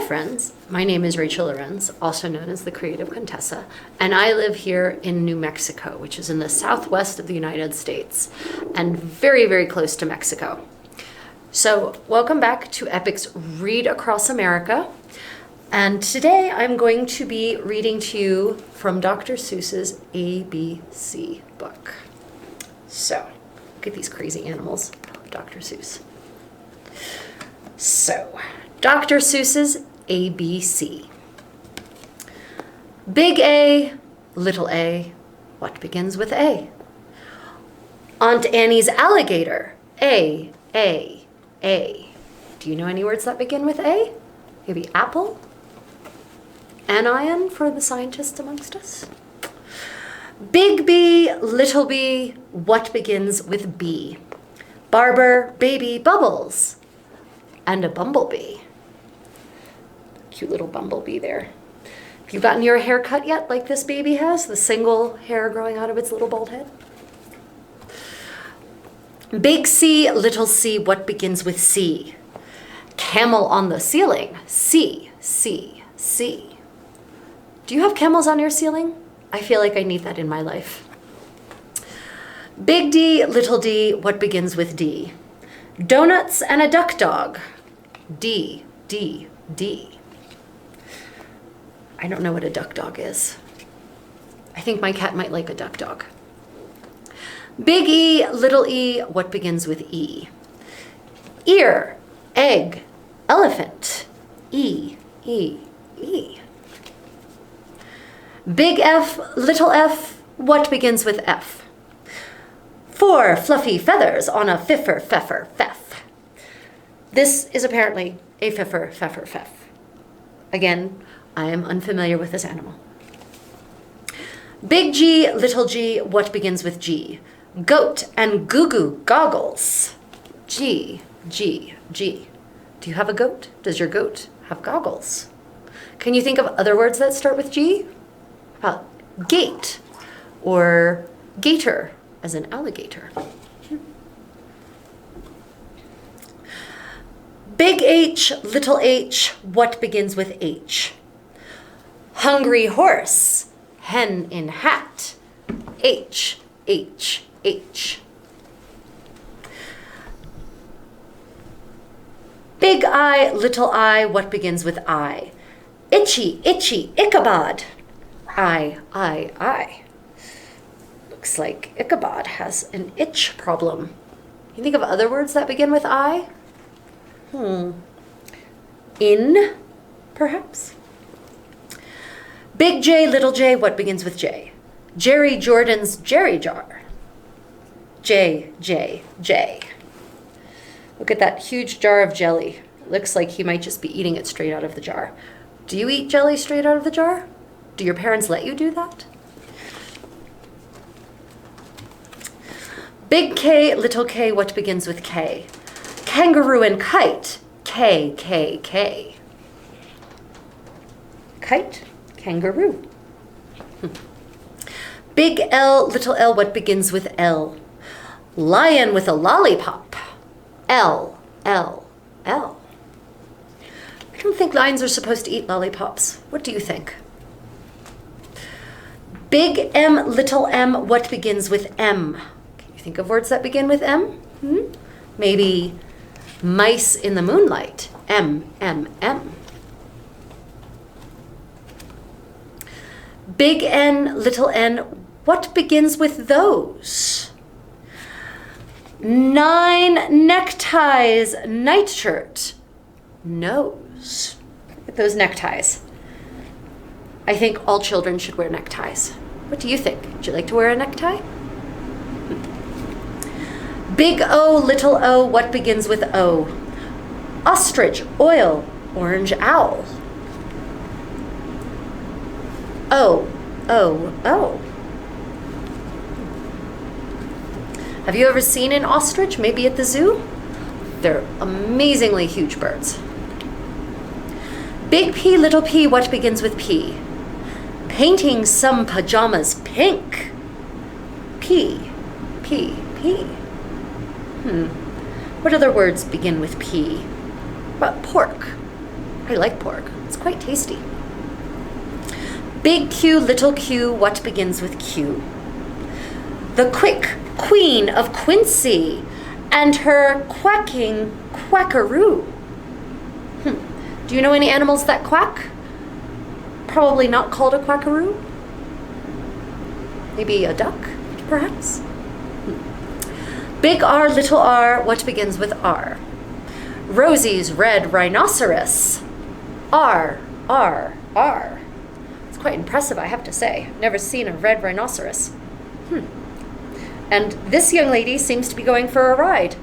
friends. My name is Rachel Lorenz, also known as the Creative Contessa, and I live here in New Mexico, which is in the southwest of the United States and very, very close to Mexico. So welcome back to Epic's Read Across America. And today I'm going to be reading to you from Dr. Seuss's ABC book. So, look at these crazy animals. Dr. Seuss. So, Dr. Seuss's ABC. Big A, little a, what begins with A? Aunt Annie's alligator, A. Do you know any words that begin with A? Maybe apple? Anion for the scientists amongst us? Big B, little b, what begins with B? Barber, baby, bubbles, and a bumblebee. Cute little bumblebee there. Have you gotten your hair cut yet like this baby has? The single hair growing out of its little bald head? Big C, little c, what begins with C? Camel on the ceiling, C. Do you have camels on your ceiling? I feel like I need that in my life. Big D, little d, what begins with D? Donuts and a duck dog, D. I don't know what a duck dog is. I think my cat might like a duck dog. Big E, little e, what begins with E? Ear, egg, elephant, E. Big F, little f, what begins with F? 4 fluffy feathers on a fiffer, feffer, feff. This is apparently a fiffer, feffer, feff. Again, I am unfamiliar with this animal. Big G, little g, what begins with G? Goat and goo-goo goggles. G. Do you have a goat? Does your goat have goggles? Can you think of other words that start with G? Gate or gator as in alligator. Big H, little h, what begins with H? Hungry horse, hen in hat, H. Big I, little I, what begins with I? Itchy, Ichabod. I. Looks like Ichabod has an itch problem. You think of other words that begin with I? In, perhaps? Big J, little j, what begins with J? Jerry Jordan's Jerry jar. J. Look at that huge jar of jelly. Looks like he might just be eating it straight out of the jar. Do you eat jelly straight out of the jar? Do your parents let you do that? Big K, little k, what begins with K? Kangaroo and kite, K. Kite, kangaroo. Big L, little l, what begins with L? Lion with a lollipop, L. I don't think lions are supposed to eat lollipops. What do you think? Big M, little m, what begins with M? Can you think of words that begin with M? Maybe mice in the moonlight, M. Big N, little n, what begins with those? 9 neckties, nightshirt, nose. Look at those neckties. I think all children should wear neckties. What do you think? Would you like to wear a necktie? Big O, little o, what begins with O? Ostrich, oil, orange owl. O. Have you ever seen an ostrich, maybe at the zoo? They're amazingly huge birds. Big P, little p, what begins with P? Painting some pajamas pink. P. What other words begin with P? What about pork? I like pork. quite tasty. Big Q, little q, what begins with Q? The quick queen of Quincy and her quacking quackaroo. Do you know any animals that quack? Probably not called a quackaroo. Maybe a duck, perhaps? Big R, little r, what begins with R? Rosie's red rhinoceros. R, R, R. It's quite impressive, I have to say. Never seen a red rhinoceros. And this young lady seems to be going for a ride.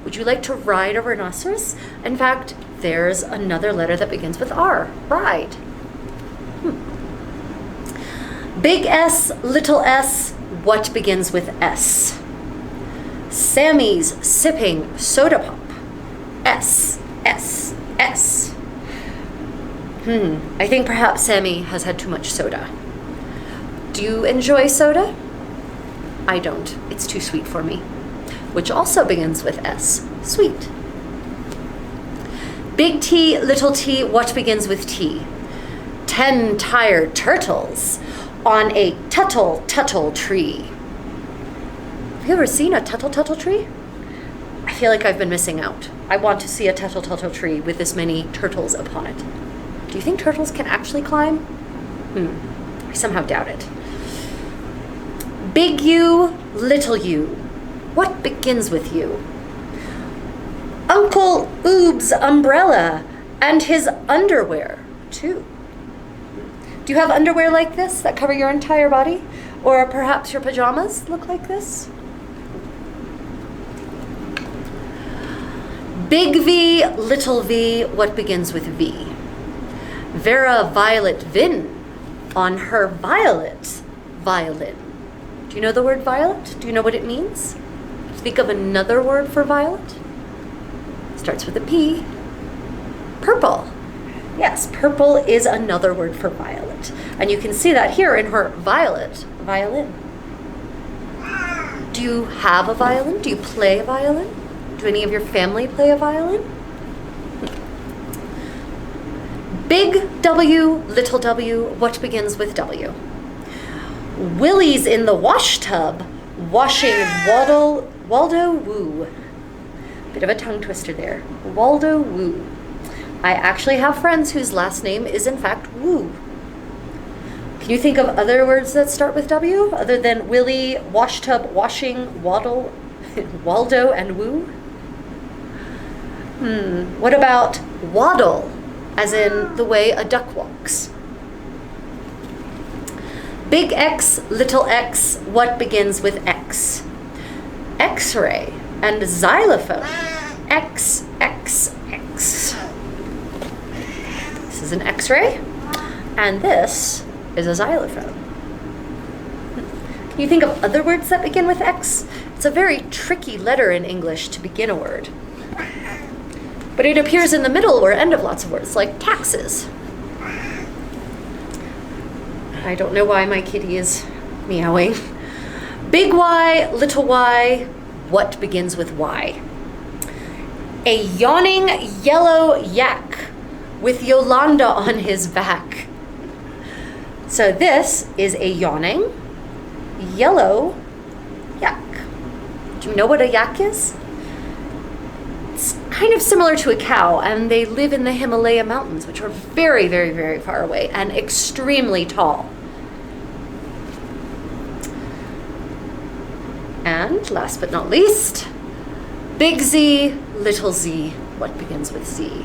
Would you like to ride a rhinoceros? In fact, there's another letter that begins with R, ride. Big S, little s, what begins with S? Sammy's sipping soda pop. S, S, S. I think perhaps Sammy has had too much soda. Do you enjoy soda? I don't. It's too sweet for me. Which also begins with S, sweet. Big T, little t, what begins with T? 10 tired turtles on a tuttle tree. Have you ever seen a tuttle tree? I feel like I've been missing out. I want to see a tuttle tree with this many turtles upon it. Do you think turtles can actually climb? I somehow doubt it. Big U, little u, what begins with U? Uncle Oob's umbrella and his underwear, too. Do you have underwear like this that cover your entire body? Or perhaps your pajamas look like this? Big V, little v, what begins with V? Vera Violet Vin on her violet violin. Do you know the word violet? Do you know what it means? Think of another word for violet. Starts with a P. Purple. Yes, purple is another word for violet. And you can see that here in her violet violin. Do you have a violin? Do you play a violin? Do any of your family play a violin? Big W, little w, what begins with W? Willie's in the wash tub, washing Waldo Woo. Bit of a tongue twister there. Waldo Woo. I actually have friends whose last name is in fact Woo. Can you think of other words that start with W other than Willie, wash tub, washing, Waldo, and Woo? What about waddle, as in the way a duck walks? Big X, little x, what begins with X? X-ray and xylophone. X, X, X. This is an X-ray, and this is a xylophone. Can you think of other words that begin with X? It's a very tricky letter in English to begin a word. But it appears in the middle or end of lots of words, like taxes. I don't know why my kitty is meowing. Big Y, little y, what begins with Y? A yawning yellow yak with Yolanda on his back. So this is a yawning yellow yak. Do you know what a yak is? It's kind of similar to a cow, and they live in the Himalaya mountains, which are very, very, very far away and extremely tall. And last but not least, big Z, little z, what begins with Z?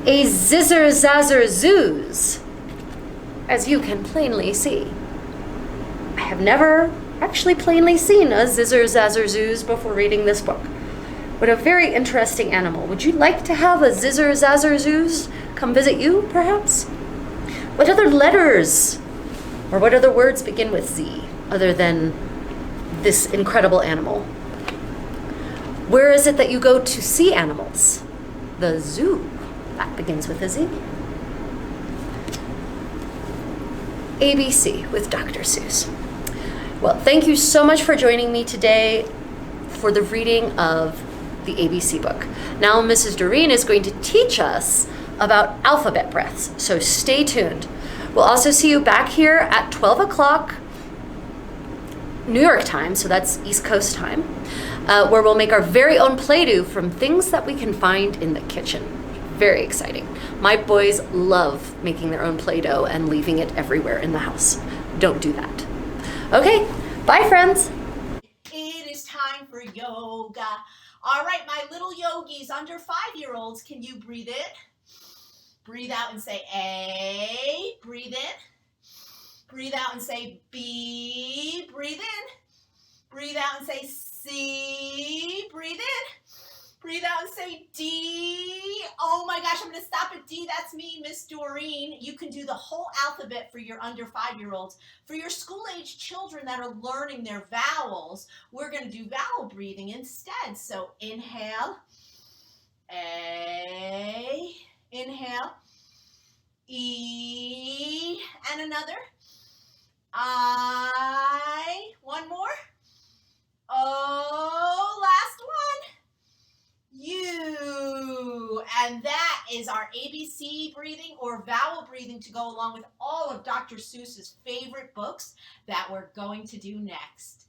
A zizzer zazzer zoos, as you can plainly see. I have never actually plainly seen a zizzer zazzer zoos before reading this book. What a very interesting animal. Would you like to have a zizzer zazzer zoos come visit you, perhaps? What other letters or what other words begin with Z other than this incredible animal? Where is it that you go to see animals? The zoo. That begins with a Z. ABC with Dr. Seuss. Well, thank you so much for joining me today for the reading of the ABC book. Now Mrs. Doreen is going to teach us about alphabet breaths, so stay tuned. We'll also see you back here at 12 o'clock New York time, so that's East Coast time, where we'll make our very own Play-Doh from things that we can find in the kitchen. Very exciting. My boys love making their own Play-Doh and leaving it everywhere in the house. Don't do that. Okay, bye friends. It is time for yoga. All right, my little yogis under 5-year-olds, can you breathe in? Breathe out and say A. Breathe in. Breathe out and say B. Breathe in. Breathe out and say C. Breathe in. Breathe out and say D. Oh my gosh, I'm going to stop at D. That's me, Miss Doreen. You can do the whole alphabet for your under 5-year-olds. For your school-age children that are learning their vowels, we're going to do vowel breathing instead. So inhale, A. Inhale, E. And another. I. One more. O. Last one. U. And that is our ABC breathing or vowel breathing to go along with all of Dr. Seuss's favorite books that we're going to do next.